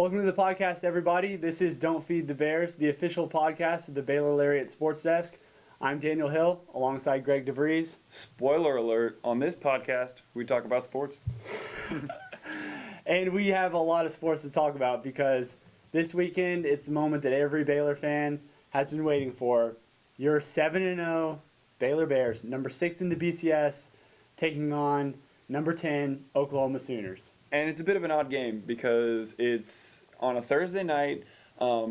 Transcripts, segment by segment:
Welcome to the podcast, everybody. This is Don't Feed the Bears, the official podcast of the Baylor Lariat Sports Desk. I'm Daniel Hill, alongside Greg DeVries. Spoiler alert, on this podcast, we talk about sports. And we have a lot of sports to talk about because this weekend, it's the moment that every Baylor fan has been waiting for. Your 7-0 Baylor Bears, number 6 in the BCS, taking on number 10 Oklahoma Sooners. And it's a bit of an odd game because it's on a Thursday night,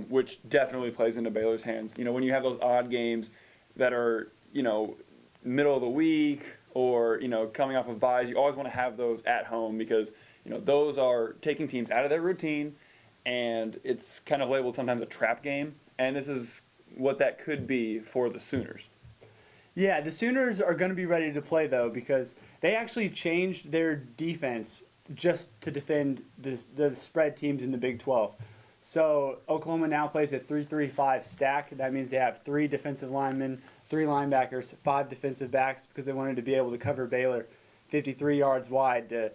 which definitely plays into Baylor's hands. You know, when you have those odd games that are, middle of the week or, coming off of byes, you always want to have those at home because, those are taking teams out of their routine, and it's kind of labeled sometimes a trap game. And this is what that could be for the Sooners. Yeah, the Sooners are going to be ready to play, though, because they actually changed their defense just to defend the spread teams in the Big 12. So Oklahoma now plays a 3-3-5 stack. That means they have 3 defensive linemen, 3 linebackers, 5 defensive backs because they wanted to be able to cover Baylor 53 yards wide to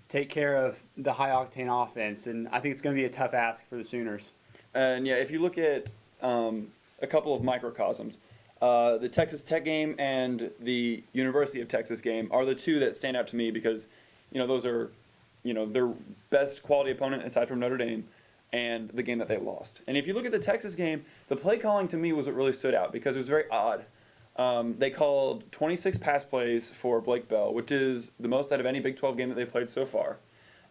take care of the high-octane offense. And I think it's going to be a tough ask for the Sooners. And, yeah, if you look at a couple of microcosms, the Texas Tech game and the University of Texas game are the two that stand out to me because, those are their best quality opponent aside from Notre Dame, and the game that they lost. And if you look at the Texas game, the play calling to me was what really stood out because it was very odd. They called 26 pass plays for Blake Bell, which is the most out of any Big 12 game that they played so far.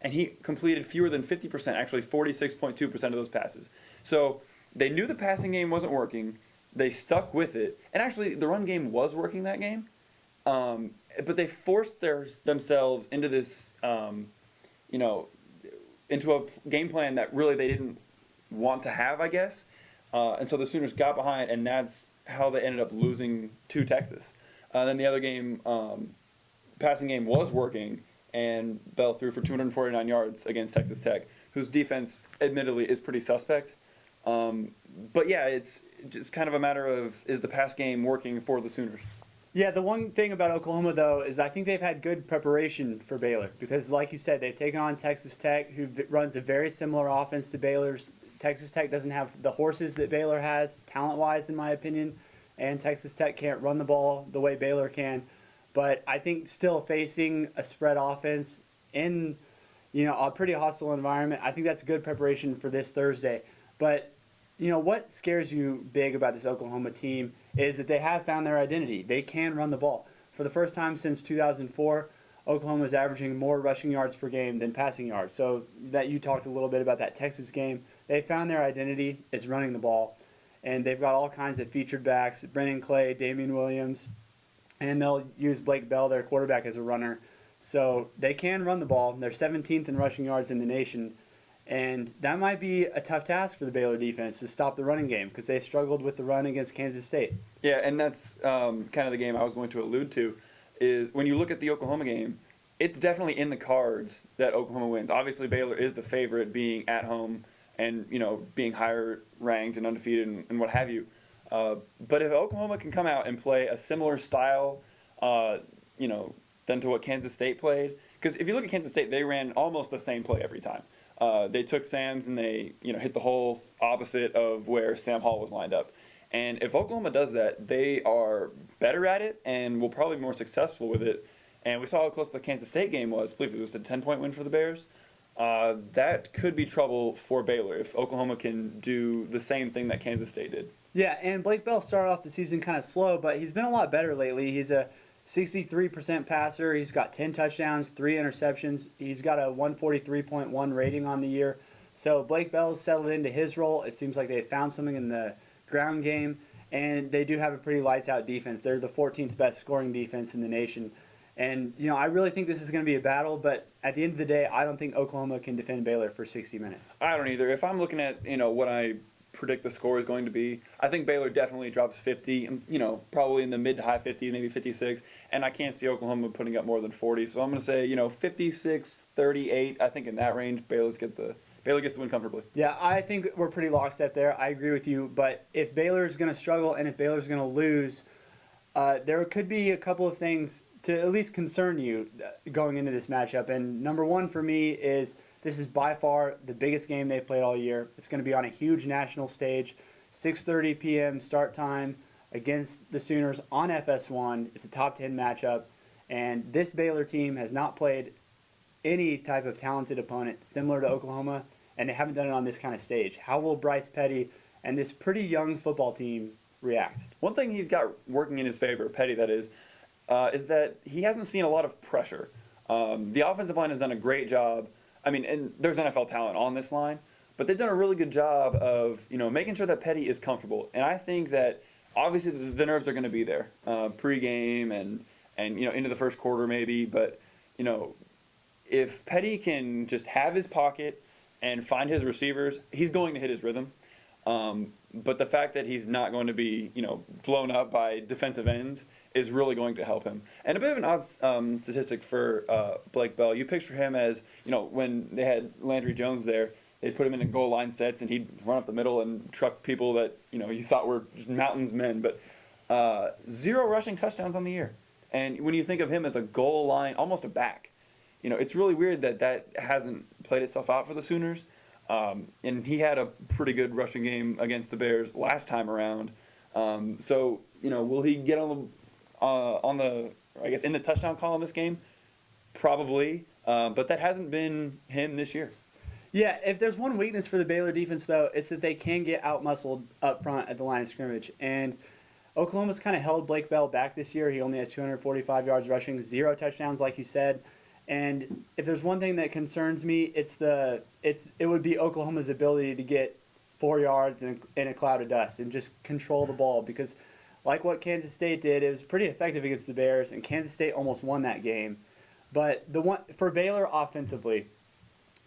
And he completed fewer than 50%, actually 46.2% of those passes. So they knew the passing game wasn't working. They stuck with it. And actually, the run game was working that game. But they forced themselves into this into a game plan that really they didn't want to have, I guess. And so the Sooners got behind, and that's how they ended up losing to Texas. Then the other game, passing game was working, and Bell threw for 249 yards against Texas Tech, whose defense, admittedly, is pretty suspect. But yeah, it's just kind of a matter of, is the pass game working for the Sooners? Yeah, the one thing about Oklahoma, though, is I think they've had good preparation for Baylor because, like you said, they've taken on Texas Tech, who runs a very similar offense to Baylor's. Texas Tech doesn't have the horses that Baylor has, talent-wise, in my opinion, and Texas Tech can't run the ball the way Baylor can. But I think still facing a spread offense in, a pretty hostile environment, I think that's good preparation for this Thursday. But what scares you big about this Oklahoma team is that they have found their identity. They can run the ball. For the first time since 2004, Oklahoma is averaging more rushing yards per game than passing yards. So that you talked a little bit about that Texas game. They found their identity. It's running the ball. And they've got all kinds of featured backs, Brennan Clay, Damian Williams, and they'll use Blake Bell, their quarterback, as a runner. So they can run the ball. They're 17th in rushing yards in the nation. And that might be a tough task for the Baylor defense to stop the running game because they struggled with the run against Kansas State. Yeah, and that's kind of the game I was going to allude to, is when you look at the Oklahoma game, it's definitely in the cards that Oklahoma wins. Obviously, Baylor is the favorite being at home and, being higher ranked and undefeated and what have you. But if Oklahoma can come out and play a similar style, than to what Kansas State played, because if you look at Kansas State, they ran almost the same play every time. They took Sam's and they hit the hole opposite of where Sam Hall was lined up. And if Oklahoma does that, they are better at it and will probably be more successful with it. And we saw how close the Kansas State game was. I believe it was a 10-point win for the Bears. That could be trouble for Baylor if Oklahoma can do the same thing that Kansas State did. Yeah, and Blake Bell started off the season kind of slow, but he's been a lot better lately. He's a 63% passer. He's got 10 touchdowns, 3 interceptions. He's got a 143.1 rating on the year. So Blake Bell's settled into his role. It seems like they found something in the ground game, and they do have a pretty lights-out defense. They're the 14th best scoring defense in the nation. And, I really think this is going to be a battle, but at the end of the day, I don't think Oklahoma can defend Baylor for 60 minutes. I don't either. If I'm looking at, what I predict the score is going to be, I think Baylor definitely drops 50, probably in the mid to high 50s, maybe 56, and I can't see Oklahoma putting up more than 40. So I'm going to say, 56-38. I think in that range, Baylor gets the win comfortably. Yeah, I think we're pretty lockstep there. I agree with you, but if Baylor's going to struggle and if Baylor's going to lose, there could be a couple of things to at least concern you going into this matchup. And number one for me is This is by far the biggest game they've played all year. It's going to be on a huge national stage, 6:30 p.m. start time against the Sooners on FS1. It's a top 10 matchup, and this Baylor team has not played any type of talented opponent similar to Oklahoma, and they haven't done it on this kind of stage. How will Bryce Petty and this pretty young football team react? One thing he's got working in his favor, Petty that is that he hasn't seen a lot of pressure. The offensive line has done a great job. I mean, and there's NFL talent on this line, but they've done a really good job of making sure that Petty is comfortable. And I think that obviously the nerves are going to be there pregame and into the first quarter maybe, but if Petty can just have his pocket and find his receivers, he's going to hit his rhythm. But the fact that he's not going to be, blown up by defensive ends is really going to help him. And a bit of an odd statistic for Blake Bell. You picture him as, when they had Landry Jones there, they'd put him in goal line sets and he'd run up the middle and truck people that, you thought were just mountains men. But 0 rushing touchdowns on the year. And when you think of him as a goal line, almost a back, it's really weird that hasn't played itself out for the Sooners. And he had a pretty good rushing game against the Bears last time around. So will he get on the in the touchdown column this game? Probably. But that hasn't been him this year. Yeah, if there's one weakness for the Baylor defense, though, it's that they can get out-muscled up front at the line of scrimmage. And Oklahoma's kind of held Blake Bell back this year. He only has 245 yards rushing, 0 touchdowns, like you said. And if there's one thing that concerns me, it would be Oklahoma's ability to get 4 yards in a cloud of dust and just control the ball. Because like what Kansas State did, it was pretty effective against the Bears, and Kansas State almost won that game. But for Baylor offensively,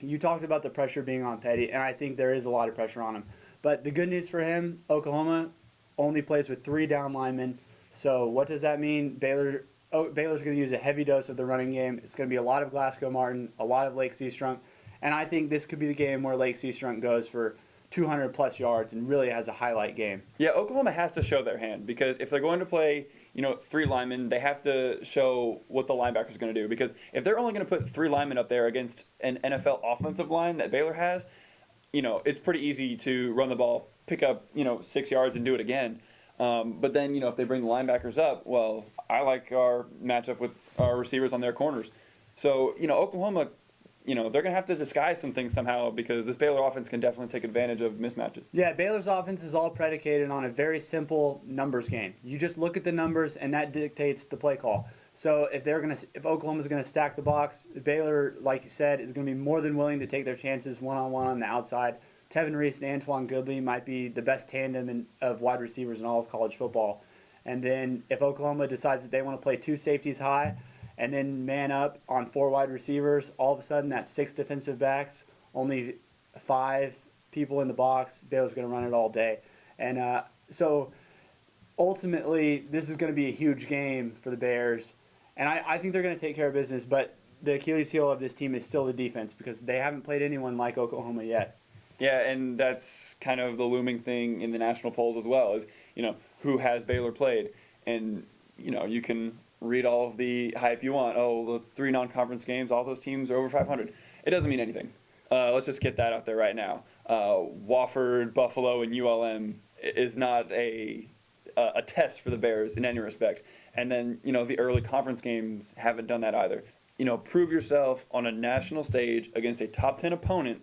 you talked about the pressure being on Petty, and I think there is a lot of pressure on him. But the good news for him, Oklahoma only plays with 3 down linemen. So what does that mean? Baylor's going to use a heavy dose of the running game. It's going to be a lot of Glasgow Martin, a lot of Lake Seastrunk. And I think this could be the game where Lake Seastrunk goes for 200-plus yards and really has a highlight game. Yeah, Oklahoma has to show their hand because if they're going to play, 3 linemen, they have to show what the linebacker's going to do. Because if they're only going to put 3 linemen up there against an NFL offensive line that Baylor has, it's pretty easy to run the ball, pick up, 6 yards and do it again. But then, if they bring the linebackers up, well, I like our matchup with our receivers on their corners. So, Oklahoma, they're going to have to disguise some things somehow because this Baylor offense can definitely take advantage of mismatches. Yeah, Baylor's offense is all predicated on a very simple numbers game. You just look at the numbers, and that dictates the play call. So if Oklahoma's going to stack the box, Baylor, like you said, is going to be more than willing to take their chances one-on-one on the outside. Tevin Reese and Antoine Goodley might be the best tandem of wide receivers in all of college football. And then if Oklahoma decides that they want to play 2 safeties high and then man up on 4 wide receivers, all of a sudden that's 6 defensive backs, only 5 people in the box. Baylor's going to run it all day. And so ultimately this is going to be a huge game for the Bears. And I think they're going to take care of business, but the Achilles heel of this team is still the defense because they haven't played anyone like Oklahoma yet. Yeah, and that's kind of the looming thing in the national polls as well is, who has Baylor played? And, you can read all of the hype you want. Oh, the 3 non-conference games, all those teams are over 500. It doesn't mean anything. Let's just get that out there right now. Wofford, Buffalo, and ULM is not a test for the Bears in any respect. And then, the early conference games haven't done that either. Prove yourself on a national stage against a top 10 opponent,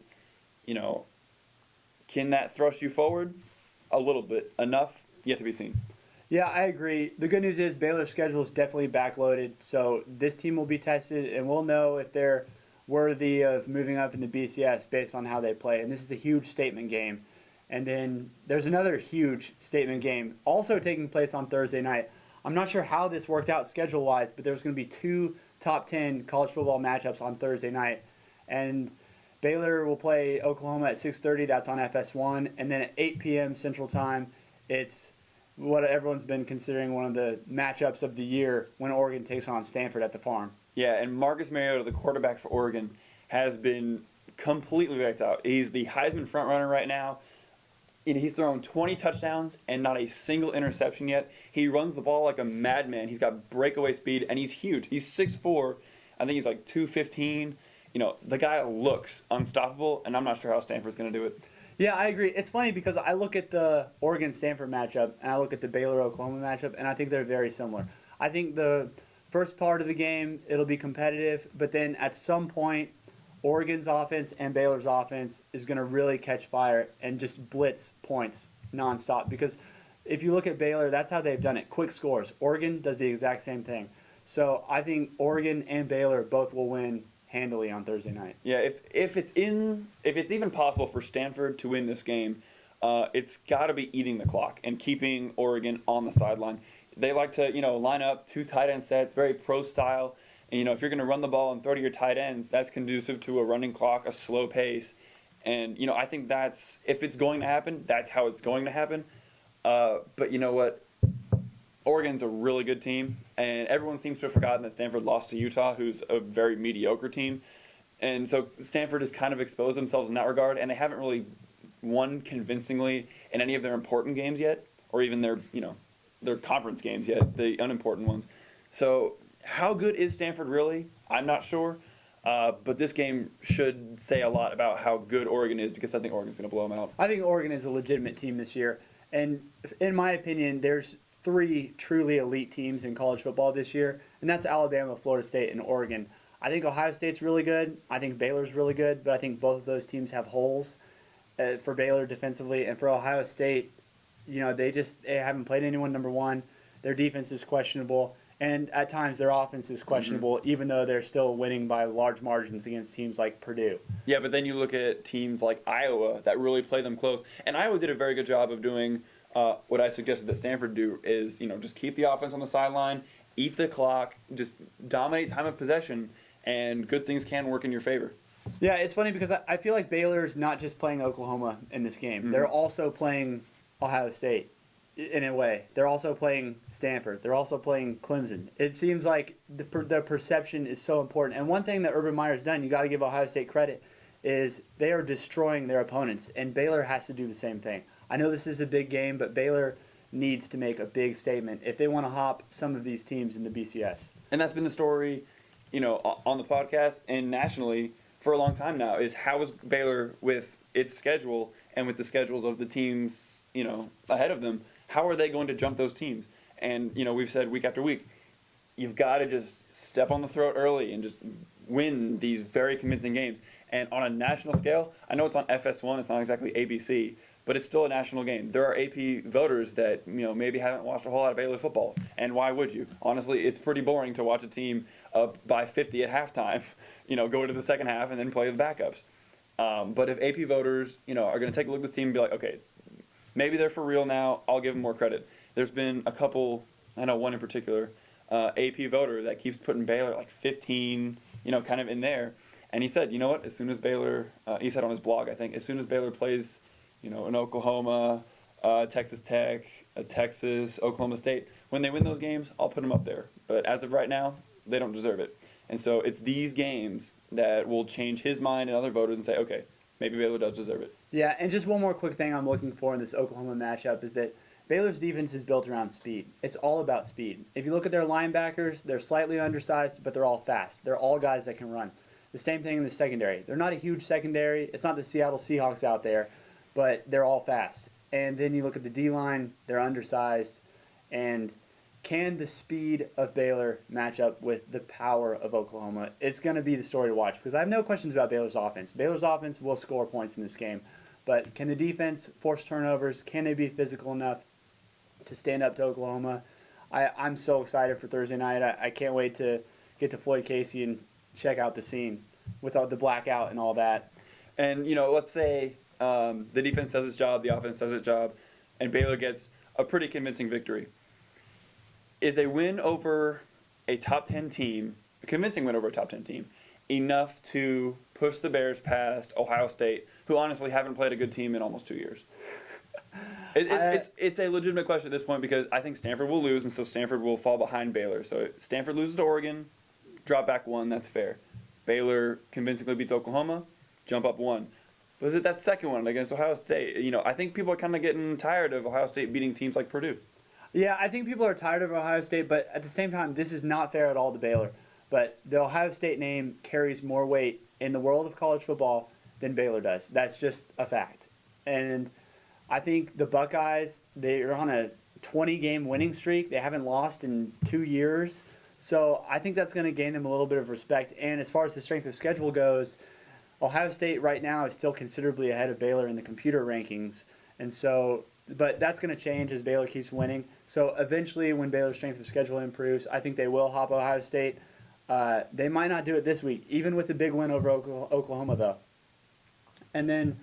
can that thrust you forward? A little bit. Enough? Yet to be seen. Yeah, I agree. The good news is Baylor's schedule is definitely backloaded, so this team will be tested, and we'll know if they're worthy of moving up in the BCS based on how they play. And this is a huge statement game. And then there's another huge statement game also taking place on Thursday night. I'm not sure how this worked out schedule-wise, but there's going to be 2 top 10 college football matchups on Thursday night. And Baylor will play Oklahoma at 6:30. That's on FS1. And then at 8 p.m. Central Time, it's what everyone's been considering one of the matchups of the year when Oregon takes on Stanford at the Farm. Yeah, and Marcus Mariota, the quarterback for Oregon, has been completely lights out. He's the Heisman frontrunner right now. And he's thrown 20 touchdowns and not a single interception yet. He runs the ball like a madman. He's got breakaway speed, and he's huge. He's 6'4". I think he's like 215. the guy looks unstoppable, and I'm not sure how Stanford's going to do it. Yeah, I agree. It's funny because I look at the Oregon-Stanford matchup and I look at the Baylor-Oklahoma matchup, and I think they're very similar. I think the first part of the game, it'll be competitive, but then at some point, Oregon's offense and Baylor's offense is going to really catch fire and just blitz points nonstop. Because if you look at Baylor, that's how they've done it. Quick scores. Oregon does the exact same thing. So I think Oregon and Baylor both will win handily on Thursday night. Yeah, if it's even possible for Stanford to win this game, it's got to be eating the clock and keeping Oregon on the sideline. They like to line up 2 tight end sets, very pro style. And if you're going to run the ball and throw to your tight ends, that's conducive to a running clock, a slow pace. And I think that's, if it's going to happen, that's how it's going to happen. But you know what? Oregon's a really good team, and everyone seems to have forgotten that Stanford lost to Utah, who's a very mediocre team. And so Stanford has kind of exposed themselves in that regard, and they haven't really won convincingly in any of their important games yet, or even their conference games yet, the unimportant ones. So how good is Stanford really? I'm not sure. But this game should say a lot about how good Oregon is, because I think Oregon's going to blow them out. I think Oregon is a legitimate team this year. And in my opinion, there's 3 truly elite teams in college football this year, and that's Alabama, Florida State, and Oregon. I think Ohio State's really good. I think Baylor's really good, but I think both of those teams have holes. For Baylor defensively, and for Ohio State, they haven't played anyone number one. Their defense is questionable, and at times their offense is questionable, even though they're still winning by large margins against teams like Purdue. Yeah, but then you look at teams like Iowa that really play them close, and Iowa did a very good job of doing what I suggested that Stanford do is, just keep the offense on the sideline, eat the clock, just dominate time of possession, and good things can work in your favor. Yeah, it's funny because I feel like Baylor's not just playing Oklahoma in this game. Mm-hmm. They're also playing Ohio State in a way. They're also playing Stanford. They're also playing Clemson. It seems like the perception is so important. And one thing that Urban Meyer's done, you got to give Ohio State credit, is they are destroying their opponents, and Baylor has to do the same thing. I know this is a big game, but Baylor needs to make a big statement if they want to hop some of these teams in the BCS. And that's been the story, on the podcast and nationally for a long time now, is how is Baylor with its schedule and with the schedules of the teams, ahead of them, how are they going to jump those teams? And, we've said week after week, you've got to just step on the throat early and just win these very convincing games. And on a national scale, I know it's on FS1, it's not exactly ABC, but it's still a national game. There are AP voters that, maybe haven't watched a whole lot of Baylor football. And wwhy would you? Honestly, it's pretty boring to watch a team up by 50 at halftime, go into the second half and then play the backups. But if AP voters, are going to take a look at this team and be like, okay, maybe they're for real now, I'll give them more credit. There's been a couple, I know one in particular, AP voter that keeps putting Baylor like 15, kind of in there. And he said, you know what, as soon as Baylor, he said on his blog, I think, as soon as Baylor plays, in Oklahoma, Texas Tech, Texas, Oklahoma State, when they win those games, I'll put them up there. But as of right now, they don't deserve it. And so it's these games that will change his mind and other voters and say, okay, maybe Baylor does deserve it. Yeah, and just one more quick thing I'm looking for in this Oklahoma matchup is that Baylor's defense is built around speed. It's all about speed. If you look at their linebackers, they're slightly undersized, but they're all fast. They're all guys that can run. The same thing in the secondary. They're not a huge secondary. It's not the Seattle Seahawks out there, but they're all fast. And then you look at the D-line, they're undersized. And can the speed of Baylor match up with the power of Oklahoma? It's going to be the story to watch because I have no questions about Baylor's offense. Baylor's offense will score points in this game. But can the defense force turnovers? Can they be physical enough to stand up to Oklahoma? I'm so excited for Thursday night. I can't wait to get to Floyd Casey and check out the scene without the blackout and all that. And, let's say the defense does its job, the offense does its job, and Baylor gets a pretty convincing victory. Is a win over a top 10 team, a convincing win over a top 10 team, enough to push the Bears past Ohio State, who honestly haven't played a good team in almost 2 years? It's a legitimate question at this point because I think Stanford will lose, and so Stanford will fall behind Baylor. So Stanford loses to Oregon, drop back 1, that's fair. Baylor convincingly beats Oklahoma, jump up 1. Was it that second one against Ohio State? I think people are kind of getting tired of Ohio State beating teams like Purdue. Yeah, I think people are tired of Ohio State, but at the same time, this is not fair at all to Baylor. But the Ohio State name carries more weight in the world of college football than Baylor does. That's just a fact. And I think the Buckeyes, they're on a 20-game winning streak. They haven't lost in 2 years. So I think that's going to gain them a little bit of respect. And as far as the strength of schedule goes, Ohio State right now is still considerably ahead of Baylor in the computer rankings. And so, but that's going to change as Baylor keeps winning. So eventually when Baylor's strength of schedule improves, I think they will hop Ohio State. They might not do it this week, even with the big win over Oklahoma, though. And then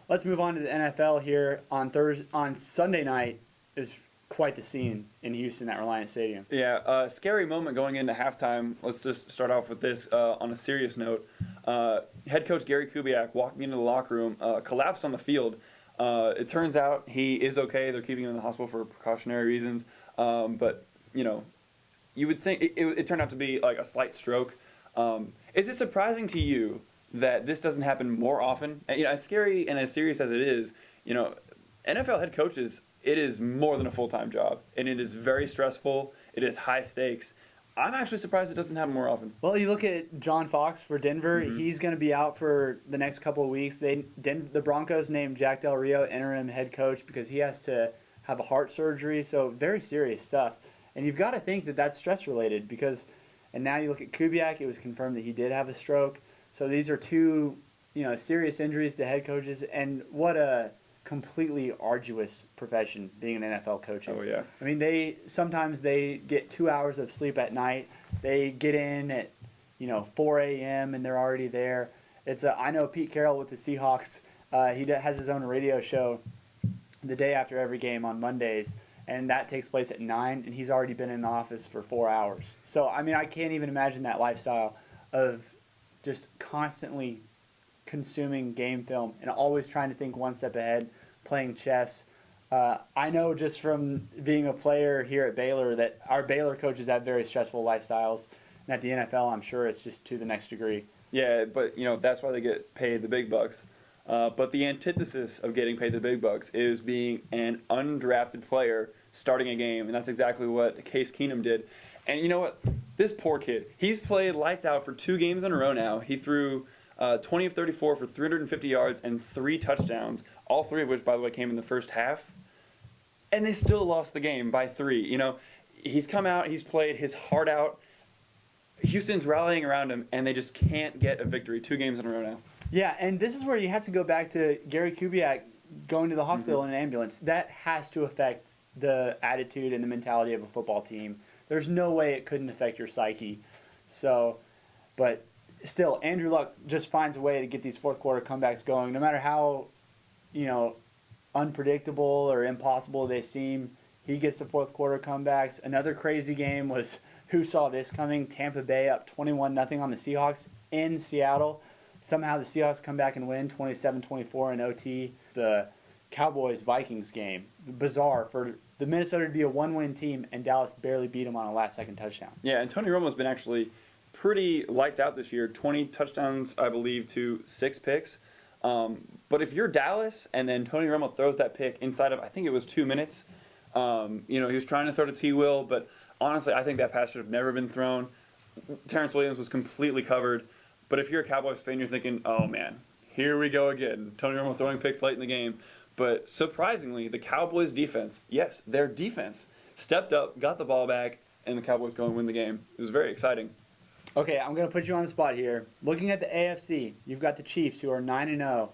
let's move on to the NFL here on Sunday night. It was quite the scene in Houston at Reliant Stadium. Yeah, scary moment going into halftime. Let's just start off with this on a serious note. Head coach Gary Kubiak walking into the locker room, collapsed on the field. It turns out he is okay. They're keeping him in the hospital for precautionary reasons. But, you know, you would think it turned out to be like a slight stroke. Is it surprising to you that this doesn't happen more often? And, you know, as scary and as serious as it is, you know, NFL head coaches, it is more than a full-time job, and it is very stressful. It is high stakes. I'm actually surprised it doesn't happen more often. Well, you look at John Fox for Denver. Mm-hmm. He's going to be out for the next couple of weeks. The Broncos named Jack Del Rio interim head coach because he has to have a heart surgery, so very serious stuff. And you've got to think that that's stress-related because, and now you look at Kubiak, it was confirmed that he did have a stroke. So these are two, you know, serious injuries to head coaches, and what a completely arduous profession being an NFL coach is. Oh, yeah. I mean, sometimes they get 2 hours of sleep at night. They get in at, 4 a.m. and they're already there. I know Pete Carroll with the Seahawks. He has his own radio show the day after every game on Mondays, and that takes place at 9, and he's already been in the office for 4 hours. So, I mean, I can't even imagine that lifestyle of just constantly consuming game film and always trying to think one step ahead, playing chess. I know just from being a player here at Baylor that our Baylor coaches have very stressful lifestyles, and at the NFL, I'm sure it's just to the next degree. Yeah, but that's why they get paid the big bucks. But the antithesis of getting paid the big bucks is being an undrafted player starting a game, and that's exactly what Case Keenum did. And you know what? This poor kid, he's played lights out for 2 games in a row now. He threw 20 of 34 for 350 yards and 3 touchdowns, all 3 of which, by the way, came in the first half. And they still lost the game by 3. He's come out, he's played his heart out. Houston's rallying around him, and they just can't get a victory 2 games in a row now. Yeah, and this is where you have to go back to Gary Kubiak going to the hospital in an ambulance. That has to affect the attitude and the mentality of a football team. There's no way it couldn't affect your psyche. So, but still, Andrew Luck just finds a way to get these fourth quarter comebacks going. No matter how, unpredictable or impossible they seem, he gets the fourth quarter comebacks. Another crazy game was, who saw this coming? Tampa Bay up 21-0 on the Seahawks in Seattle. Somehow the Seahawks come back and win 27-24 in OT. The Cowboys-Vikings game, bizarre for the Minnesota to be a 1-win team, and Dallas barely beat them on a last-second touchdown. Yeah, and Tony Romo's been actually pretty lights out this year. 20 touchdowns, I believe, to 6 picks. But if you're Dallas and then Tony Romo throws that pick inside of, I think it was 2 minutes, he was trying to throw to T. Will, but honestly, I think that pass should have never been thrown. Terrence Williams was completely covered. But if you're a Cowboys fan, you're thinking, oh, man, here we go again. Tony Romo throwing picks late in the game. But surprisingly, the Cowboys' defense, yes, their defense, stepped up, got the ball back, and the Cowboys go and win the game. It was very exciting. Okay, I'm going to put you on the spot here. Looking at the AFC, you've got the Chiefs, who are 9-0.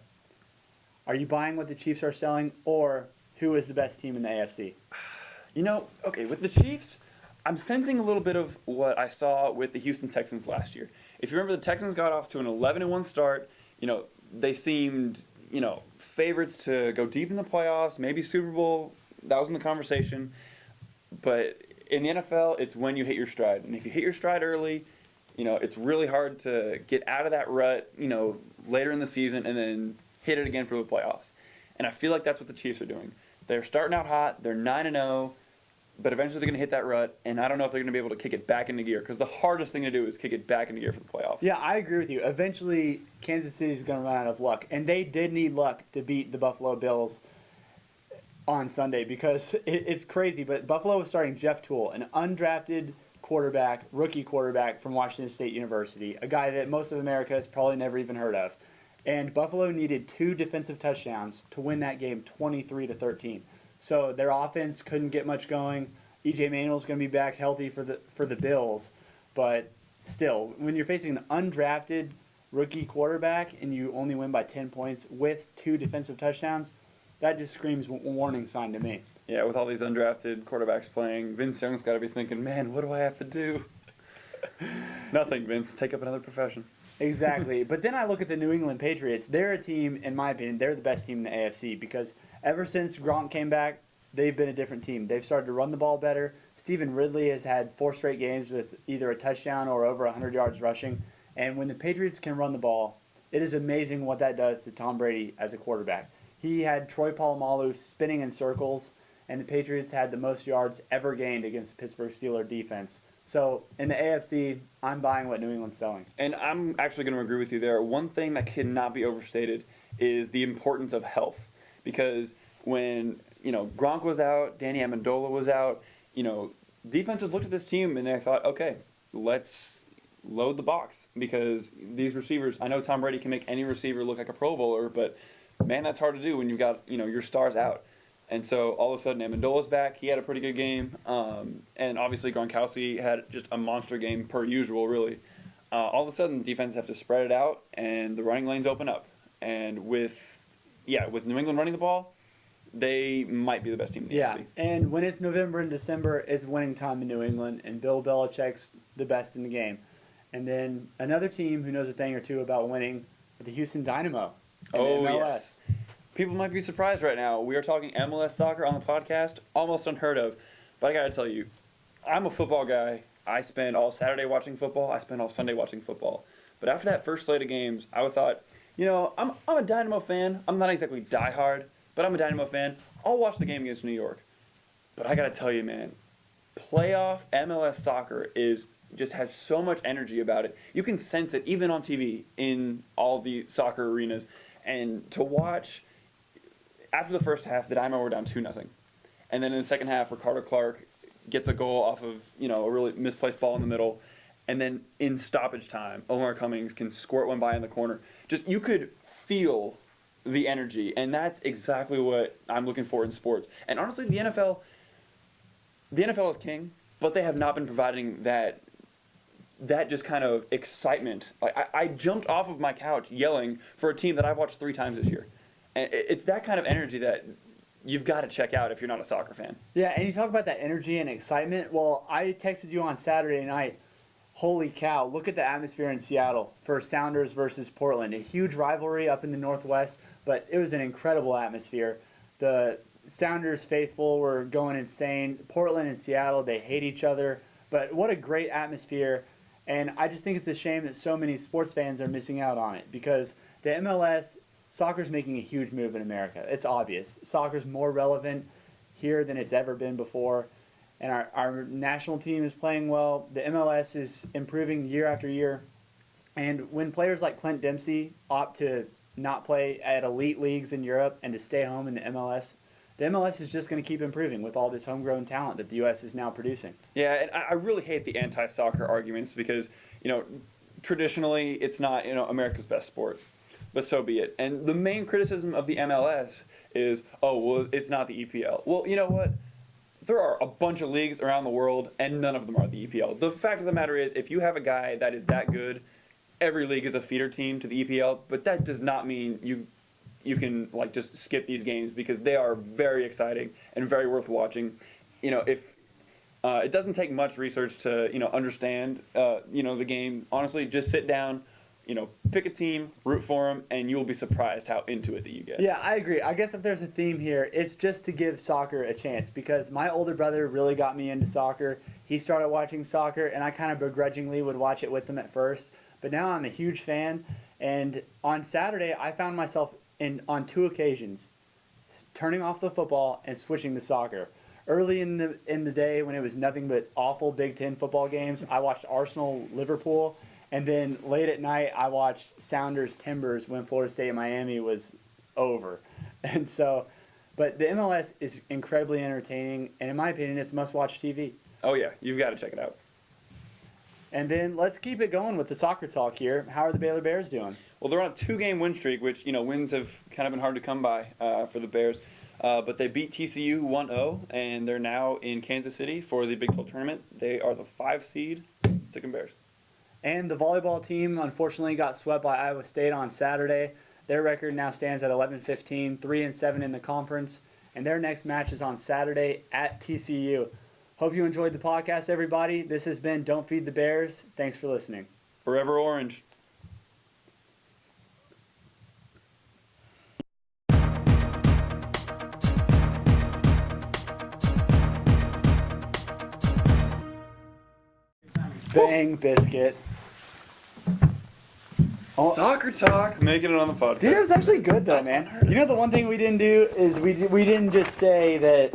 Are you buying what the Chiefs are selling, or who is the best team in the AFC? Okay, with the Chiefs, I'm sensing a little bit of what I saw with the Houston Texans last year. If you remember, the Texans got off to an 11-1 start. They seemed, favorites to go deep in the playoffs, maybe Super Bowl. That was in the conversation. But in the NFL, it's when you hit your stride. And if you hit your stride early, it's really hard to get out of that rut, later in the season and then hit it again for the playoffs. And I feel like that's what the Chiefs are doing. They're starting out hot. They're 9-0. But eventually they're going to hit that rut, and I don't know if they're going to be able to kick it back into gear, because the hardest thing to do is kick it back into gear for the playoffs. Yeah, I agree with you. Eventually, Kansas City is going to run out of luck, and they did need luck to beat the Buffalo Bills on Sunday, because it's crazy, but Buffalo was starting Jeff Toole, an undrafted rookie quarterback from Washington State University, a guy that most of America has probably never even heard of. And Buffalo needed 2 defensive touchdowns to win that game 23-13. So their offense couldn't get much going. E.J. Manuel's going to be back healthy for the Bills. But still, when you're facing an undrafted rookie quarterback and you only win by 10 points with 2 defensive touchdowns, that just screams warning sign to me. Yeah, with all these undrafted quarterbacks playing, Vince Young's got to be thinking, man, what do I have to do? Nothing, Vince. Take up another profession. Exactly. But then I look at the New England Patriots. They're a team, in my opinion, they're the best team in the AFC because ever since Gronk came back, they've been a different team. They've started to run the ball better. Stephen Ridley has had 4 straight games with either a touchdown or over 100 yards rushing. And when the Patriots can run the ball, it is amazing what that does to Tom Brady as a quarterback. He had Troy Polamalu spinning in circles, and the Patriots had the most yards ever gained against the Pittsburgh Steelers defense. So in the AFC, I'm buying what New England's selling. And I'm actually going to agree with you there. One thing that cannot be overstated is the importance of health. Because when, Gronk was out, Danny Amendola was out, defenses looked at this team and they thought, okay, let's load the box. Because these receivers, I know Tom Brady can make any receiver look like a Pro Bowler, but man, that's hard to do when you've got, your stars out. And so all of a sudden Amendola's back. He had a pretty good game. And obviously Gronkowski had just a monster game per usual, really. All of a sudden defenses have to spread it out and the running lanes open up. And with New England running the ball, they might be the best team in the AFC. And when it's November and December, it's winning time in New England, and Bill Belichick's the best in the game. And then another team who knows a thing or two about winning, the Houston Dynamo. Oh, MLS. yes. People might be surprised right now. We are talking MLS soccer on the podcast, almost unheard of. But I got to tell you, I'm a football guy. I spend all Saturday watching football. I spend all Sunday watching football. But after that first slate of games, I thought, I'm a Dynamo fan. I'm not exactly diehard, but I'm a Dynamo fan. I'll watch the game against New York. But I got to tell you, man, playoff MLS soccer just has so much energy about it. You can sense it even on TV in all the soccer arenas. And to watch, after the first half, the Dynamo were down 2-0. And then in the second half, Ricardo Clark gets a goal off of, a really misplaced ball in the middle. And then in stoppage time, Omar Cummings can squirt one by in the corner. Just, you could feel the energy. And that's exactly what I'm looking for in sports. And honestly, the NFL is king, but they have not been providing that just kind of excitement. I jumped off of my couch yelling for a team that I've watched 3 times this year. And it's that kind of energy that you've got to check out if you're not a soccer fan. Yeah, and you talk about that energy and excitement. Well, I texted you on Saturday night, holy cow, look at the atmosphere in Seattle for Sounders versus Portland. A huge rivalry up in the Northwest, but it was an incredible atmosphere. The Sounders faithful were going insane. Portland and Seattle, they hate each other. But what a great atmosphere. And I just think it's a shame that so many sports fans are missing out on it because the MLS, soccer's making a huge move in America. It's obvious. Soccer's more relevant here than it's ever been before. And our national team is playing well. The MLS is improving year after year. And when players like Clint Dempsey opt to not play at elite leagues in Europe and to stay home in the MLS is just going to keep improving with all this homegrown talent that the U.S. is now producing. Yeah, and I really hate the anti-soccer arguments because, traditionally it's not, America's best sport. But so be it. And the main criticism of the MLS is, it's not the EPL. Well, you know what? There are a bunch of leagues around the world, and none of them are the EPL. The fact of the matter is, if you have a guy that is that good, every league is a feeder team to the EPL, but that does not mean you can just skip these games because they are very exciting and very worth watching. If it doesn't take much research to understand the game. Honestly, just sit down, pick a team, root for them, and you'll be surprised how into it that you get. Yeah, I agree. I guess if there's a theme here, it's just to give soccer a chance because my older brother really got me into soccer. He started watching soccer, and I kind of begrudgingly would watch it with him at first. But now I'm a huge fan, and on Saturday I found myself on 2 occasions turning off the football and switching to soccer. Early in the day when it was nothing but awful Big Ten football games, I watched Arsenal-Liverpool. And then late at night, I watched Sounders-Timbers when Florida State and Miami was over. And so, but the MLS is incredibly entertaining, and in my opinion, it's must-watch TV. Oh, yeah. You've got to check it out. And then let's keep it going with the soccer talk here. How are the Baylor Bears doing? Well, they're on a 2-game win streak, which, wins have kind of been hard to come by for the Bears. But they beat TCU 1-0, and they're now in Kansas City for the Big 12 tournament. They are the 5 seed Sick'em Bears. And the volleyball team, unfortunately, got swept by Iowa State on Saturday. Their record now stands at 11-15, 3-7 in the conference. And their next match is on Saturday at TCU. Hope you enjoyed the podcast, everybody. This has been Don't Feed the Bears. Thanks for listening. Forever Orange. Bang, biscuit. Oh. Soccer talk. Making it on the podcast. Dude, it was actually good, though, man. You know, the one thing we didn't do is we didn't just say that,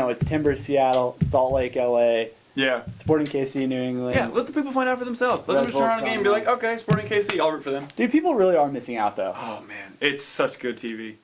it's Timbers, Seattle, Salt Lake, LA, Yeah. Sporting KC, New England. Yeah, let the people find out for themselves. Let them just turn on a game and be like, okay, Sporting KC, I'll root for them. Dude, people really are missing out, though. Oh, man. It's such good TV.